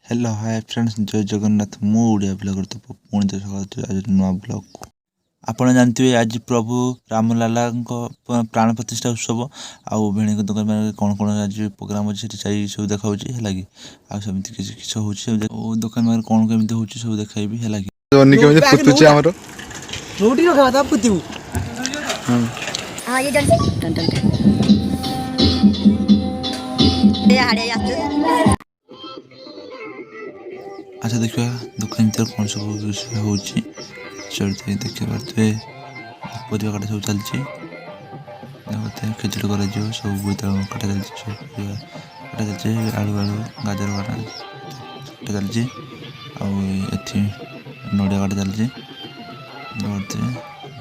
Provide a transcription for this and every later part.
Hello hi friends जय जगन्नाथ मु Odia blogger तो पुणी तो सकाल आज नुआ ब्लॉग को आपण जानते आज प्रभु रामलाला प्राण प्रतिष्ठा उत्सव आउ भेणी दुकान में कौन कौन आज प्रोग्राम अच्छे सब देखा है आमती किसी हो दुकान में कौन कमी हो सब देखी है अच्छा देखा दुकान भर कौन सब विषय हो चलते देखिए पारे परिवा काटा सब चलती खिचड़ी कर सब बोईतालु काटा चलती काटा चलती आलू आलू गाजर काटा चलती आठी नड़िया काटा चलती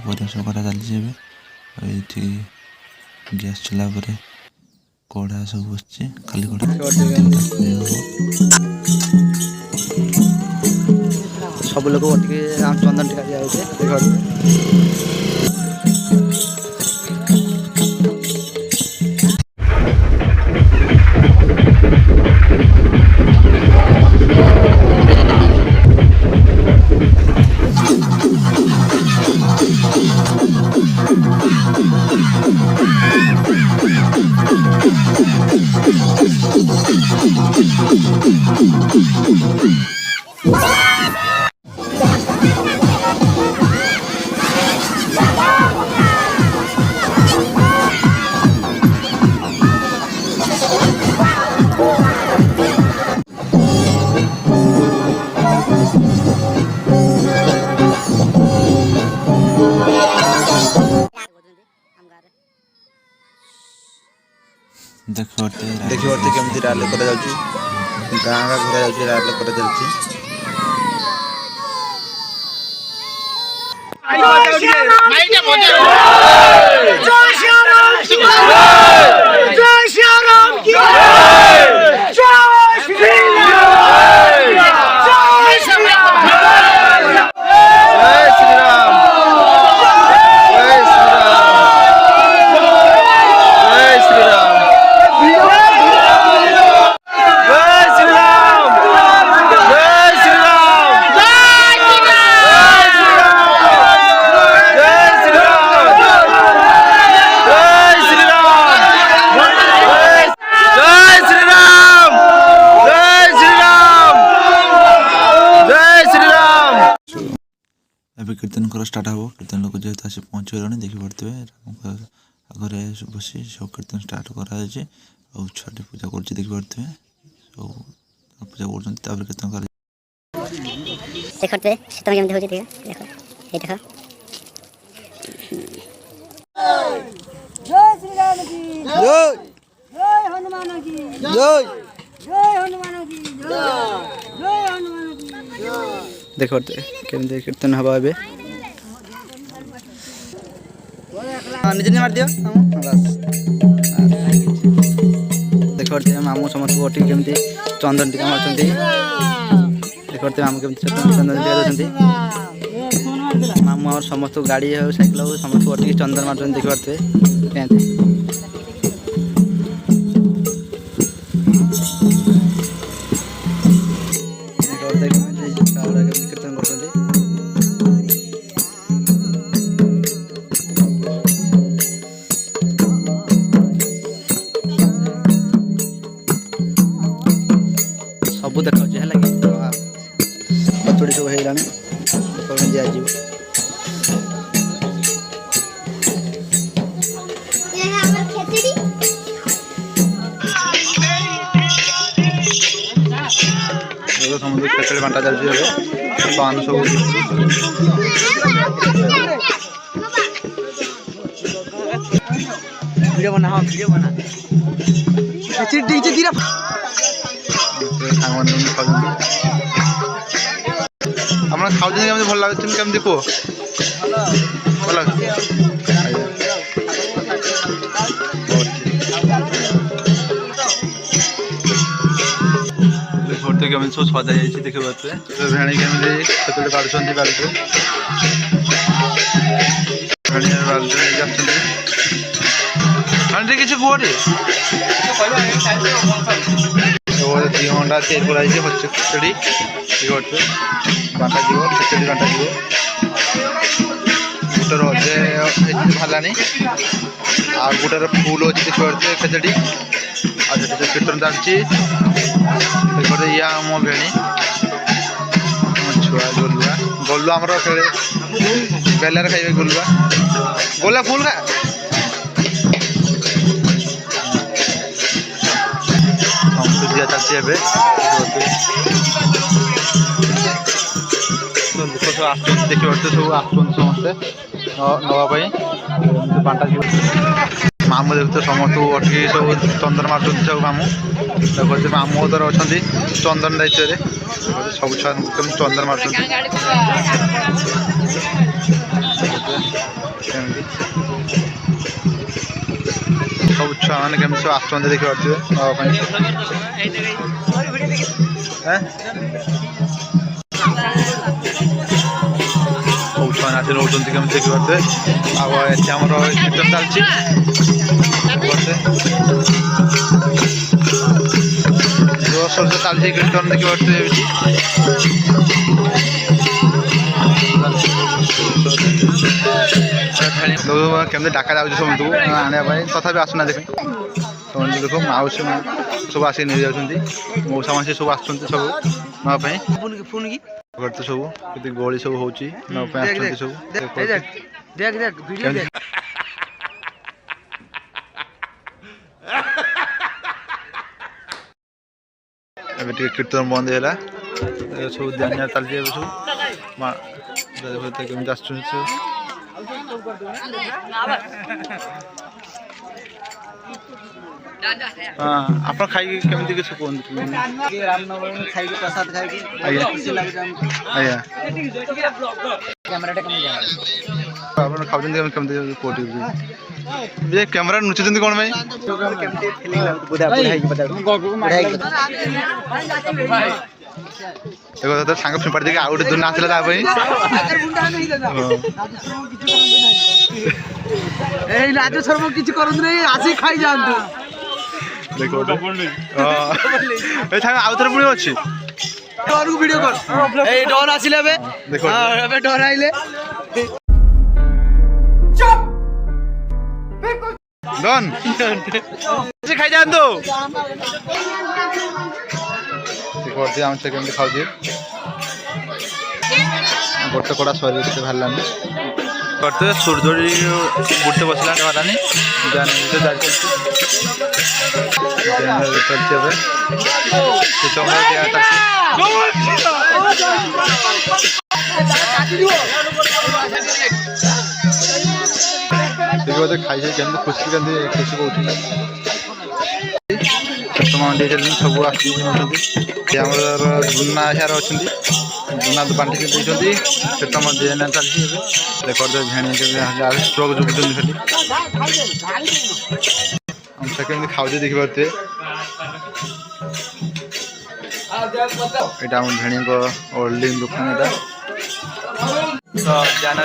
परिवा सब काटा चलती ये गैस चूल्हा पर कड़ा सब बस खाली सब लोग चंदन टीका दिया देखिए केमती रैली कर गाँ गाँ घुरा जा रैली कर अभी कीर्तन कर स्टार्ट हम कीर्तन लोग जेहतु आसी पहुँच गले देखिपे आगे बस सब कीर्तन स्टार्ट कराई छठी पूजा कर देखिपे सब पूजा कर कीर्तन कर देखो केमती कीर्तन हवा ए निजे मार दियो देखो मामू समस्त गोटी केमती चंदन टीका मार देखो मामू केमती चंदन टीका दे मामू और समस्त गाड़ी हो साइकिल हो समस्त गोटी चंदन मार देखिए सब देखा है कचोड़ी सब हो दिज्व समझ कचोड़ी बांटा चलती पान सब वीडियो बना हाँ वीडियो बना आप खाऊ भल लगे कमी कह भल केमी सब सजा जाइए देखिए भेणी केमी कचोड़ी काटुंट बाल्टी भेणी बाल्टी किसी कुछ 2 घंटा तैयारी कराई हচ্ছে খিচুড়ি করছে বাটা দিব খিচুড়ি বাটা দিব গোটার অধে ভালানি আর গোটার ফুল হচ্ছে দেখতে পাচ্ছে খিচুড়ি আর সেটা কীর্তন চালছি দেখতে ইয়া মো ভেণী छुआ गोलुआ गोलुआ आमर खेले बेलार खाइबे गोलुआ गोला फुल खा दिया चलती है देखिए सब आसुन समस्ते नवाई बांटा मामू देखते समस्त अटकी सब चंदन मार्च सब मामू देखते मामू दर अच्छा चंदन दायित्व सब छुआ चंदन मार्च सब छुआ मैंने कमी सब आस देखिए सब छुआ नाच नौ कमी देखिए आमर कीर्तन चलती चलती कीर्तन देखिए केमती डाका जाऊँ समझ आने तथा आसुना देख समझ देख माउसी सब आसिक नहीं जाऊँगी मौसा मासी सब आस सब नापी करते सब कि गली सब हो सब कीर्तन बंद है सब ध्यान चलती सब कमी हाँ आप खाई केमती किसी कहते रामनवमी खाई प्रसाद खाई खाऊ कैमरा नुचुंट कौन भाई देखो सांग फिंपाड़ी देखिए आउ गोटे दुन आसला राजू शर्मा किसी करते आसी खाई जातु देखो आउ थे पुणी अच्छी वीडियो कर डन आसिले देखो डन आइले डन खाई जातु करते आम केमती खाऊ गोटे कड़ा शरीर से बाहर करते सूर्य बुटे बसला बारानी खाई केमती खुशी केमती खुशी कौन सब आमर दुना यार अच्छा दुना बांटी देखते पेट देना चलती देखते भेणी स्ट्रोक जुगुन कमी खाऊ देखिए यहाँ आम भेणी होल्डिंग दुकान तो जाना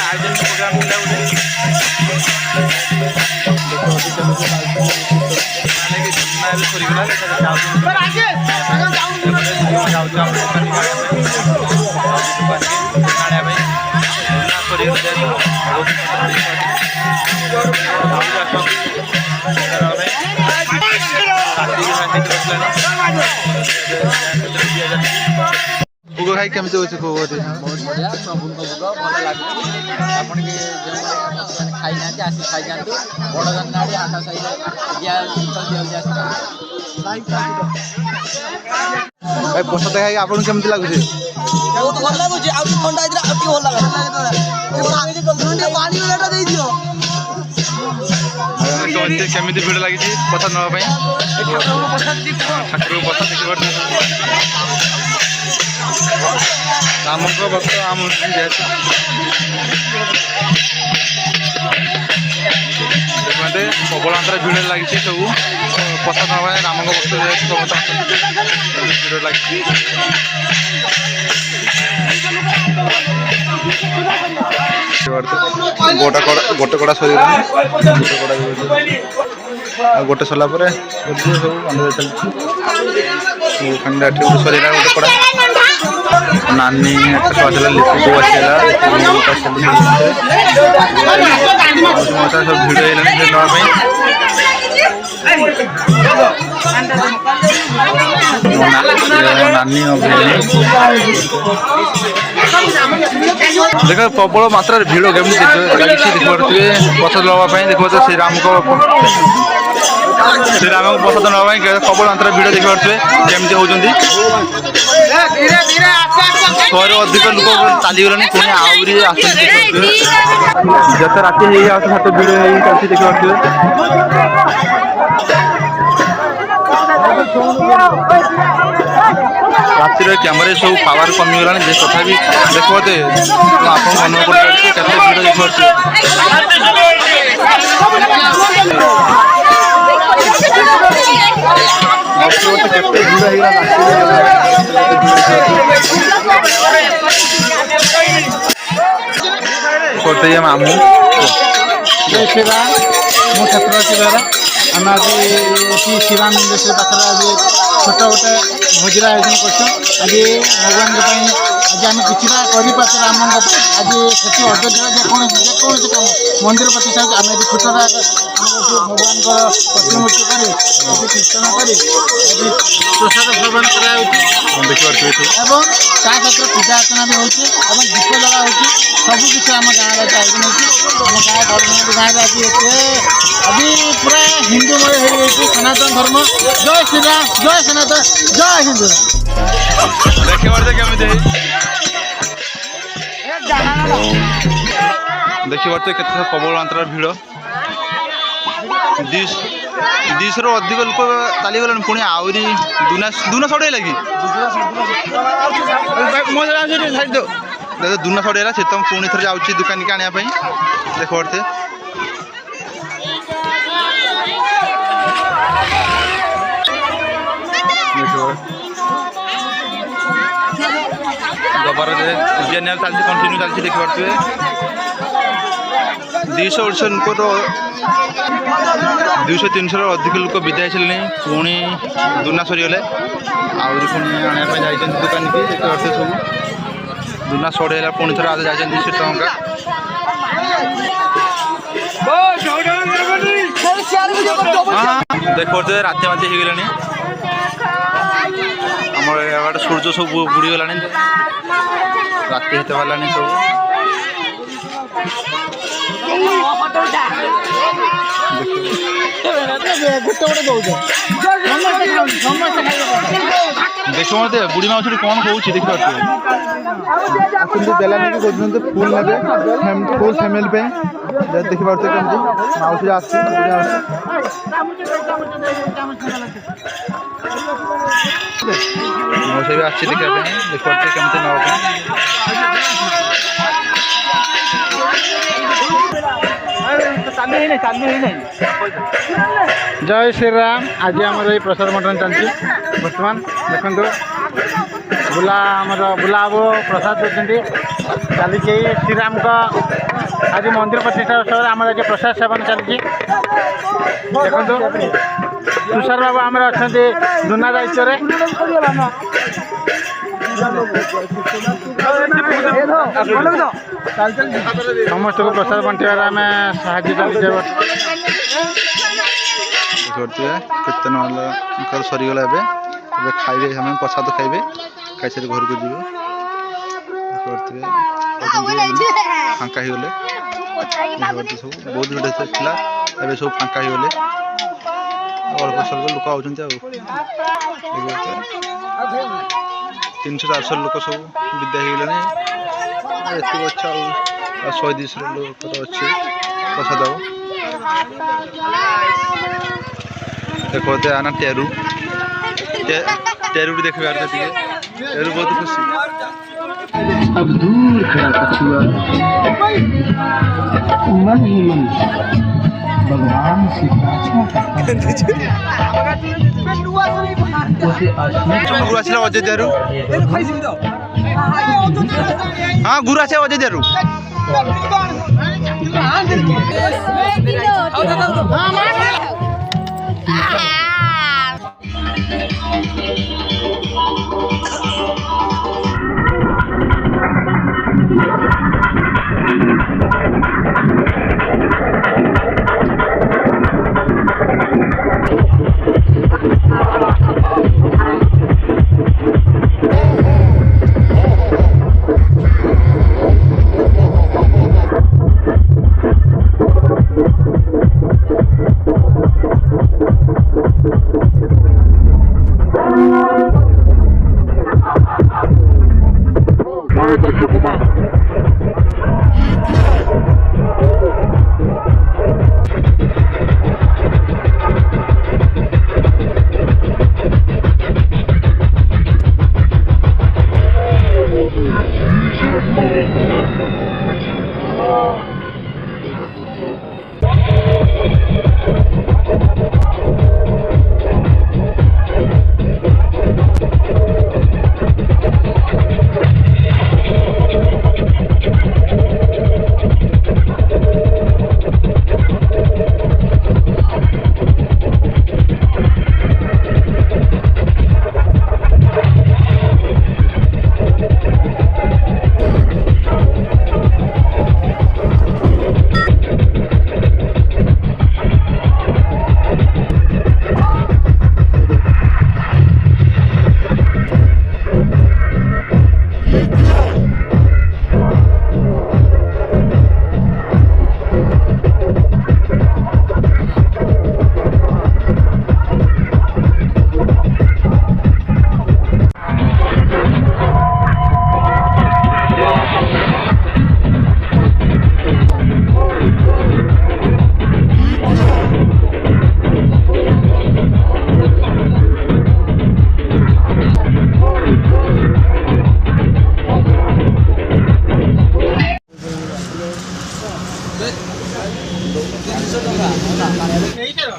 आयोजन प्रोग्राम भोग खाई केमती अच्छे भोग बहुत बढ़िया प्रभु भोग भल लगे आपन के जो खाई ना आसी खाई जातु बड़ गंगाड़ी हाथ सही भाई प्रसाद खाई आपन केमती लगुच बहुत भल लगुच आ ठंडा इधर अति भल लगे पानी वाला दे दियो केमती भीड़ लगी प्रसाद नापी ठाकुर प्रसाद देखिए ରାମଙ୍କ ଭକ୍ତ ଆମ ଯେହେତୁ ଦେଖୁନାହାନ୍ତି ପ୍ରବଳ ମାତ୍ରାରେ ଭିଡ଼ ଲାଗିଛି ସବୁ ପ୍ରସାଦ ନେବା ପାଇଁ ରାମଙ୍କ ଭକ୍ତ ଯେହେତୁ ସମସ୍ତେ ଆସନ୍ତି ଭିଡ଼ ଲାଗିଛି। ଗୋଟେ କଡ଼ା ସରିଗଲାଣି ଆଉ ଗୋଟେ ସରିଲା ପରେ ସବୁ ବନ୍ଦ ଚାଲିଛି ସରିଲା ଗୋଟେ କଡ଼ା ନାନୀ ସବୁ ଆସିଲା ଲିପୁ ଆସିଲା ସବୁ ଭିଡ଼ ହେଇଗଲାଣି ସେ ନେବା ପାଇଁ ନାନୀ ଦେଖ ପ୍ରବଳ ମାତ୍ରାରେ ଭିଡ଼ କେମିତି ଲାଗିଛି ଦେଖିପାରୁଥିବେ ପ୍ରସାଦ ନେବା ପାଇଁ ଦେଖିପାରୁଥିବେ ଶ୍ରୀରାମଙ୍କ ପ୍ରସାଦ ନେବା ପାଇଁ ପ୍ରବଳ ମାତ୍ରାରେ ଭିଡ଼ ଦେଖିପାରୁଥିବେ କେମିତି ହେଉଛନ୍ତି। 100ରୁ ଅଧିକ ଲୋକ ଚାଲିଗଲେଣି ପୁଣି ଆହୁରି ଆସୁଛନ୍ତି ଦେଖିପାରୁଥିବେ ଯେତେ ରାତି ହେଇଯାଉଛି ସେତେ ଭିଡ଼ ହେଇ ଚାଲିଛି ଦେଖିପାରୁଥିବେ। ରାତିରେ କ୍ୟାମେରା ସବୁ ପାୱାର କମିଗଲାଣି ଯେ ତଥାପି ଦେଖିପାରୁଥିବେ ଆପଣ ମନେ କରିପାରୁଥିବେ କେତେ ଭିଡ଼ ଦେଖିପାରୁଥିବେ। କେତେ ଭିଡ଼ ହେଇଗଲା করতে মামু ମୁଁ ଛତ୍ରବାସୀ ବେହେରା ଆମେ ଆଜି ଏଠି ଶ୍ରୀରାମ ମନ୍ଦିର ପାଖରେ ଆଜି ଛୋଟ ଗୋଟେ ଭୋଜିର ଆୟୋଜନ କରିଛୁ। ଆଜି ଭଗବାନଙ୍କ ପାଇଁ ଆଜି ଆମେ କିଛିଟା କରିପାରୁଛୁ ରାମଙ୍କ ପାଇଁ। ଆଜି ସେଠି ଅଯୋଧ୍ୟାର ଯେକୌଣସି କାମ ମନ୍ଦିର ପ୍ରତିଷ୍ଠା ଆମେ ଏଠି ଛୋଟଟା ଭଗବାନଙ୍କର ପ୍ରତିମୂର୍ତ୍ତି କରି ଏଠି କୀର୍ତ୍ତନ କରି ଏଠି ପ୍ରସାଦ ସେବନ କରାଯାଉଛି ଏବଂ ତା ସହିତ ପୂଜା ଅର୍ଚ୍ଚନା ବି ହେଉଛି ଏବଂ ଦୀପ ଲଗା ହେଉଛି। ସବୁକିଛି ଆମ ଗାଁରେ ଆୟୋଜନ ହେଉଛି। ଆମ ଗାଁ ବଡ଼ମୁଣ୍ଡି ଗାଁରେ ଆଜି ଆଜି ପୁରା ହିନ୍ଦୁମୟ ହେଇଯାଇଛି। ସନାତନ ଧର୍ମ ଜୟ ଶ୍ରୀରାମ ଜୟ ସନାତନ ଜୟ ହିନ୍ଦୁ। ଦେଖିପାରୁଥିବେ କେମିତି ଦେଖିପାରୁଥିବେ କେତେ ପ୍ରବଳ ମାତ୍ରାରେ ଭିଡ଼ 200ରୁ ଅଧିକ ଲୋକ ଚାଲିଗଲେଣି ପୁଣି ଆହୁରି ଦୁନା ସଡ଼େଇଲା କି ଦୁନା ସଡ଼େଇଲା ସେ ତ ପୁଣି ଥରେ ଯାଉଛି ଦୋକାନୀକି ଆଣିବା ପାଇଁ ଦେଖିପାରୁଥିବେ। ଦବାରରେ ଜେନେରାଲ ଚାଲିଛି କଣ୍ଟିନ୍ୟୁ ଚାଲିଛି ଦେଖିପାରୁଥିବେ 200-300ରୁ ଅଧିକ ଲୋକ ବିଦାୟ ହେଇସାରିଲେଣି ପୁଣି ଦୁନା ସରିଗଲେ ଆହୁରି ପୁଣି ଆଣିବା ପାଇଁ ଯାଇଛନ୍ତି ଦୋକାନୀକି ଦେଖିପାରୁଥିବେ ସବୁ ଦୁନା ସଢ଼େଇଲା ପୁଣି ଥରେ ଆଜି ଯାଇଛନ୍ତି 200 ଟଙ୍କା। ଦେଖିପାରୁଥିବେ ରାତି ମାତି ହେଇଗଲାଣି ଆମର ଏଆଡ଼େ ସୂର୍ଯ୍ୟ ସବୁ ବୁଡ଼ିଗଲାଣି ରାତି ହେତେ ବାହାରିଲାଣି ସବୁ। ଦେଖୁଛନ୍ତି ବୁଢ଼ୀ ମାଉସୀ କ'ଣ କହୁଛି ଦେଖିପାରୁଥିବେ ଆସନ୍ତି ବେଲା ନେଇକି କହୁଛନ୍ତି ଫୁଲ୍ ନେବେ ଫୁଲ୍ ଫ୍ୟାମିଲି ପାଇଁ ଦେଖିପାରୁଥିବେ କେମିତି ମାଉସୀ ଆସୁଛି ବୁଢ଼ୀ ମାଉସୀ ବି ଆସିଛି ଦେଖିବା ପାଇଁ ଦେଖିପାରୁଥିବେ କେମିତି ନେବା ପାଇଁ। ଜୟ ଶ୍ରୀରାମ। ଆଜି ଆମର ଏଇ ପ୍ରସାଦ ବଣ୍ଟନ ଚାଲିଛି। ବର୍ତ୍ତମାନ ଦେଖନ୍ତୁ ଆମର ବୁଲାବାବୁ ପ୍ରସାଦ ଦେଉଛନ୍ତି ଚାଲିଛି ଶ୍ରୀରାମଙ୍କ ଆଜି ମନ୍ଦିର ପ୍ରତିଷ୍ଠା ଉତ୍ସବରେ ଆମର ଆଜି ପ୍ରସାଦ ସେବନ ଚାଲିଛି। ଦେଖନ୍ତୁ ତୁଷାର ବାବୁ ଆମର ଅଛନ୍ତି ଦୁନା ଦାୟିତ୍ୱରେ। ସମସ୍ତଙ୍କୁ ପ୍ରସାଦ ବାଣ୍ଟିବାରେ ଆମେ ସାହାଯ୍ୟ ଚାଲିଛେ। ଦେଖିପାରୁଥିବେ କୀର୍ତ୍ତନ ସରିଗଲା ଏବେ ଖାଇବେ ସେମାନେ ପ୍ରସାଦ ଖାଇବେ ଖାଇସାରି ଘରକୁ ଯିବେ ଦେଖିପାରୁଥିବେ ଫାଙ୍କା ହେଇଗଲେ ସବୁ ବହୁତ ଭିଡ଼ ଥିଲା ଏବେ ସବୁ ଫାଙ୍କା ହେଇଗଲେ ଅଳ୍ପ ସ୍ୱଳ୍ପ ଲୋକ ଆଉଛନ୍ତି ଆଉ 300-400 ଲୋକ ସବୁ ବିଦା ହେଇଗଲେଣି ଏତିକି ଅଛି ଆଉ 100-200 ଲୋକର ଅଛି ପ୍ରସାଦ ଆଉ देखते आना टेरू टेरू भी देखिए एरू बहुत खुशी अब दूर खड़ा कछुआ मन ही मन भगवान से प्रार्थना गुरु आसिला अयोध्यारू हाँ गुरु आसे अयोध्यारू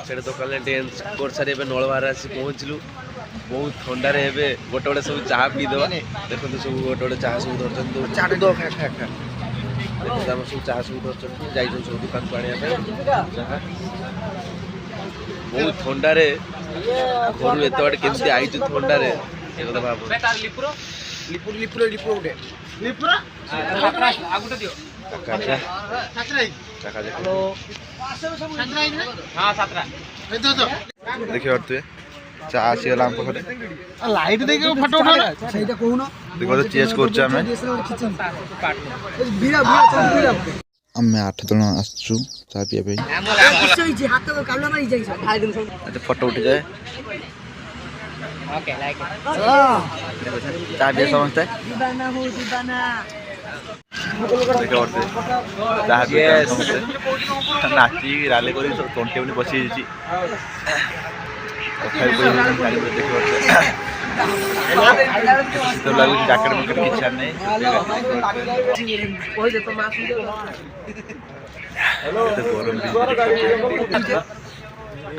सेठ तो कले डेन्स कोर सारी एबे नळवार आसी पहुँचलु बहुत ठंडारे एबे गोटे गोटे सब चाह पी देवा देखो सब गोटे गोटे चाह सब धरछन चाट दो खा खा खा देखो हम सब चाह सब धरछन जाई सब दुकान को आनिया पे चाह बहुत ठंडारे घर एते बाटे केमती आइछु ठंडारे ए कथा भाबो लिपुर लिपुर लिपुर लिपुर उठे लिपुर आगुटे दियो काका काका हेलो हां सातरा देखियो तू चा आसीगला हम पाखे लाइट देखो फोटो उठा ସେଇଟା କହୁନ देखो तो चेस करछ हमें ଆମେ 8 ଜଣ ଆସିଛୁ ଚା ପିଇବା ପାଇଁ ଆଚ୍ଛା ଫଟୋ ଉଠି ଯାଏ ଓକେ ଲାଇକ୍ ଚା ପିଏ ସମସ୍ତେ देखो चाह पिए समस्ते नाची राले करी सब तंटे बोली बसी जाइछि तो लागु जैकेट मकेट किछा नहीं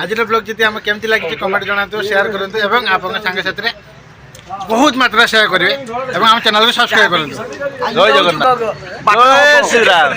आज ब्लॉग जी आम केमती लगी कमेंट जनातु शेयर करंतु एवं आपन संग साथी बहुत मात्रा शेयर करेंगे एवं आम चैनल को सब्सक्राइब करंतु जय जगन्नाथ जय श्री राम।